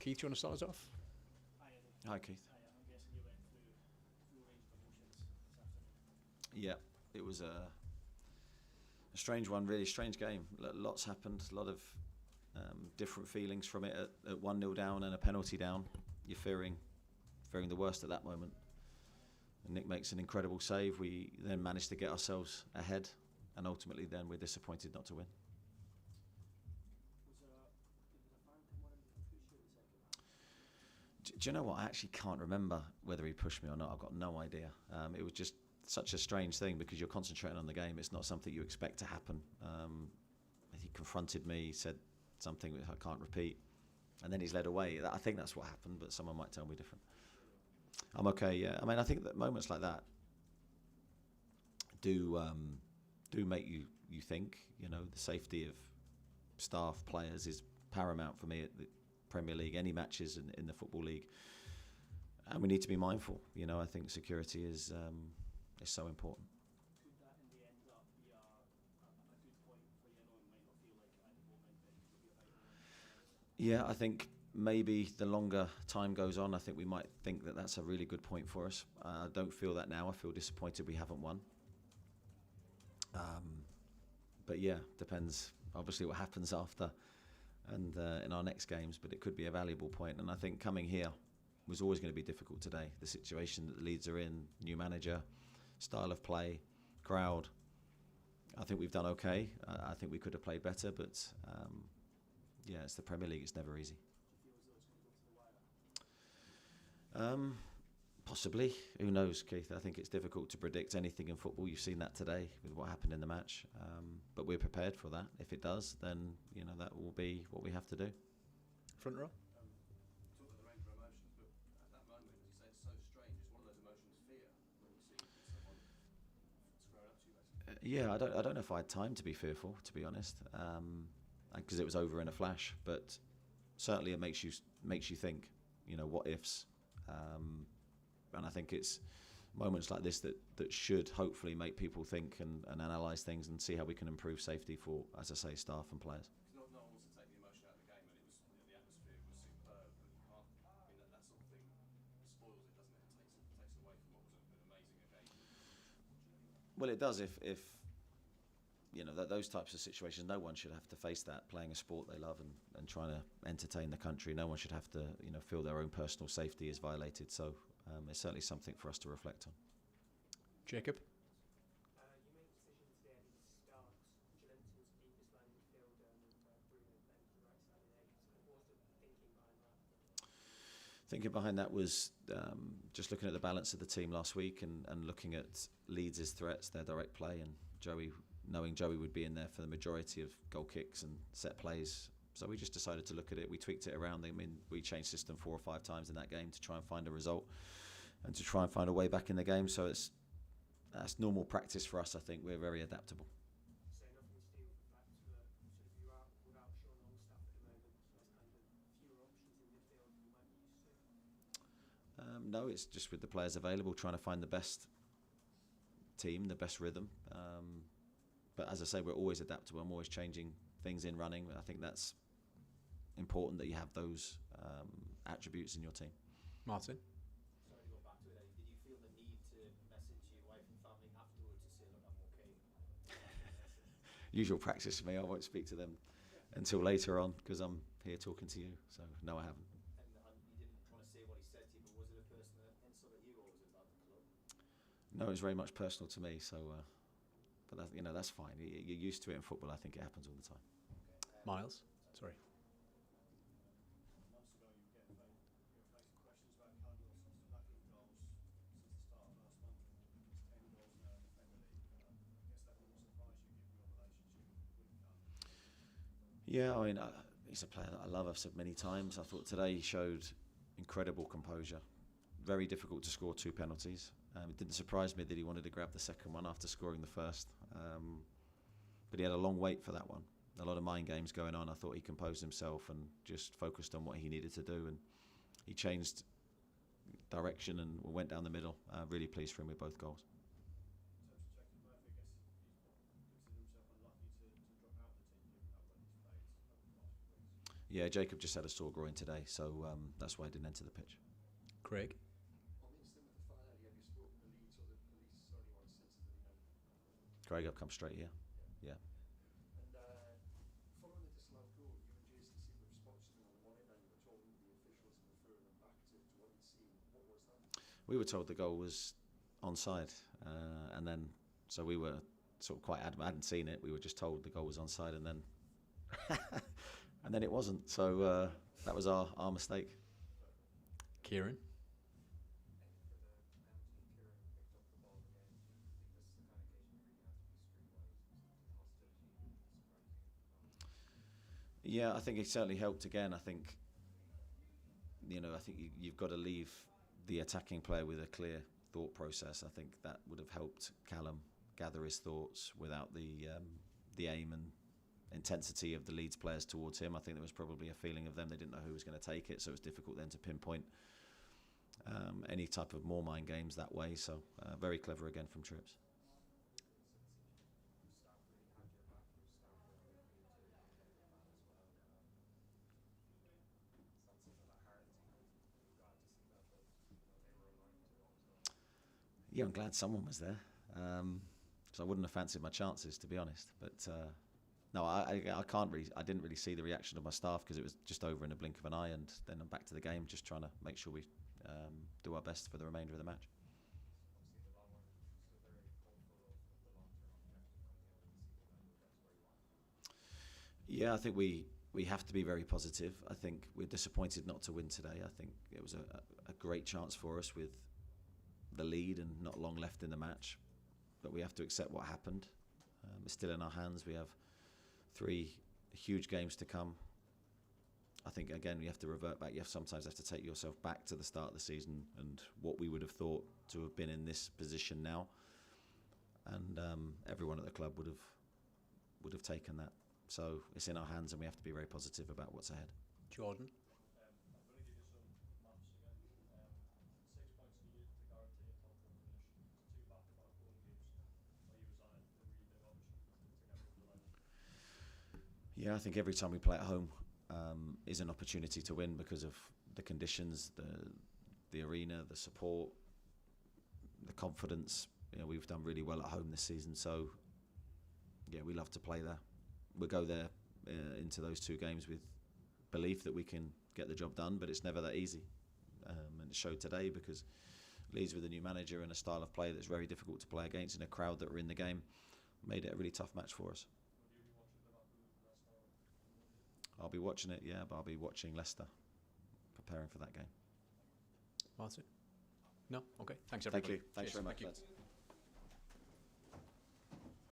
Keith, do you want to start us off? Hi, Keith. I'm guessing you went through full range of emotions this afternoon. Yeah, it was a strange one, really strange game. Lots happened, a lot of different feelings from it. At 1-0 down and a penalty down, you're fearing the worst at that moment. And Nick makes an incredible save. We then managed to get ourselves ahead, and ultimately then we're disappointed not to win. Did a fan come on and push you at the second half? Do you know what? I actually can't remember whether he pushed me or not. I've got no idea. It was just such a strange thing because you're concentrating on the game. It's not something you expect to happen. He confronted me, he said something which I can't repeat, and then he's led away. I think that's what happened, but someone might tell me different. I'm okay, yeah. I mean, I think that moments like that do make you think. You know, the safety of staff, players is paramount for me at the Premier League, any matches in the Football League. And we need to be mindful. You know, I think security is so important. Could that in the end up be a good point for you? I know it might not feel like it at the moment, but it could be a vital one. Yeah, I think maybe the longer time goes on, I think we might think that that's a really good point for us. I don't feel that now. I feel disappointed we haven't won. But yeah, depends obviously what happens after and in our next games, but it could be a valuable point. And I think coming here was always going to be difficult today. The situation that the Leeds are in, new manager, style of play, crowd. I think we've done okay. I think we could have played better, but yeah, it's the Premier League. It's never easy. Do you feel as though it's going to go to the wire? Possibly. Who knows, Keith? I think it's difficult to predict anything in football. You've seen that today with what happened in the match. But we're prepared for that. If it does, then you know that will be what we have to do. Front row. Talk about the range of emotions, but at that moment, as you say, it's so strange. It's one of those emotions, fear, when you see someone squaring up to you, basically. Yeah, I don't know if I had time to be fearful, to be honest, because it was over in a flash. But certainly, it makes you think. You know, what ifs. And I think it's moments like this that should hopefully make people think and analyse things and see how we can improve safety for, as I say, staff and players. Because no one wants to take the emotion out of the game, and it was, the atmosphere was superb, but you can't. I mean, that sort of thing spoils it, doesn't it? It takes away from what was an amazing occasion. Well, it does. If you know those types of situations, no one should have to face that. Playing a sport they love and trying to entertain the country, no one should have to feel their own personal safety is violated. So it's certainly something for us to reflect on. Jacob. You made a decision today to start Joelinton as deepest line midfielder and Bruno playing to the right side of the eight. What was the thinking behind that? Thinking behind that was just looking at the balance of the team last week and looking at Leeds' threats, their direct play, and knowing Joey would be in there for the majority of goal kicks and set plays. So we just decided to look at it. We tweaked it around. I mean, we changed system 4 or 5 times in that game to try and find a result and to try and find a way back in the game. So that's normal practice for us. I think we're very adaptable. So nothing to do with the fact that sort of you're out without Sean Longstaff at the moment, so there's kind of fewer options in midfield than you might be used to? No, it's just with the players available, trying to find the best team, the best rhythm. But as I say, we're always adaptable. I'm always changing things in running. I think that's important that you have those attributes in your team. Martin. Sorry to go back to it, Eddie. Did you feel the need to message your wife and family afterwards to say, look, I'm okay? Usual practice for me. I won't speak to them until later on because I'm here talking to you. So no, I haven't. And you didn't want to say what he said to you, but was it a personal insult at you or was it about the club? No, it's very much personal to me. So, but that's fine. You're used to it in football. I think it happens all the time. Miles. Sorry. Months ago, you were facing questions about Cardinals' lack of goals since the start of last month. It's 10 goals now in the Premier League. I guess that wouldn't surprise you given your relationship with Cardinals. Yeah, I mean, he's a player that I love. I've said many times. I thought today he showed incredible composure. Very difficult to score 2 penalties. It didn't surprise me that he wanted to grab the second one after scoring the first. But he had a long wait for that one. A lot of mind games going on. I thought he composed himself and just focused on what he needed to do. And he changed direction and went down the middle. Really pleased for him with both goals. In terms of checking Murphy, I guess he considered himself unlucky to drop out of the team given how well he's played over the last few weeks. Yeah, Jacob just had a sore groin today, so that's why he didn't enter the pitch. Craig. On the instant with the fire, have you spoken to Leeds or the police or anyone since the event? Craig, I've come straight here. Yeah. And following the disallowed goal, you and Jason seemed to have spotted something on the monitor and you were told the officials and referring them back to what you'd seen. What was that? We were told the goal was onside, and then so we were sort of quite adamant. I hadn't seen it. We were just told the goal was onside, and then and then it wasn't. So that was our mistake. Kieran. Yeah, I think it certainly helped again. I think you've got to leave the attacking player with a clear thought process. I think that would have helped Callum gather his thoughts without the aim and intensity of the Leeds players towards him. I think there was probably a feeling of them, they didn't know who was going to take it, so it was difficult then to pinpoint any type of more mind games that way. So very clever again from Trips. Yeah, I'm glad someone was there, because I wouldn't have fancied my chances, to be honest. But no, I can't really. I didn't really see the reaction of my staff because it was just over in a blink of an eye, and then I'm back to the game, just trying to make sure we do our best for the remainder of the match. Yeah, I think we have to be very positive. I think we're disappointed not to win today. I think it was a great chance for us with the lead and not long left in the match, but we have to accept what happened. It's still in our hands. We have 3 huge games to come. I think again you have to revert back. You sometimes have to take yourself back to the start of the season and what we would have thought to have been in this position now, and everyone at the club would have taken that. So it's in our hands, and we have to be very positive about what's ahead. Jordan. I'm going to give you some maths again. 6 points needed to guarantee a top 4 finish. 2 back-to-back home games where you resigned. A really big opportunity to get over the line. Yeah, I think every time we play at home is an opportunity to win because of the conditions, the arena, the support, the confidence. We've done really well at home this season, so yeah, we love to play there. We'll go there into those 2 games with belief that we can get the job done, but it's never that easy. And it showed today because Leeds with a new manager and a style of play that's very difficult to play against in a crowd that were in the game made it a really tough match for us. I'll be watching it, yeah, but I'll be watching Leicester, preparing for that game. Martin. No. Okay. Thanks everybody. Thank you. Thanks Cheers. very much, Thank you. lads.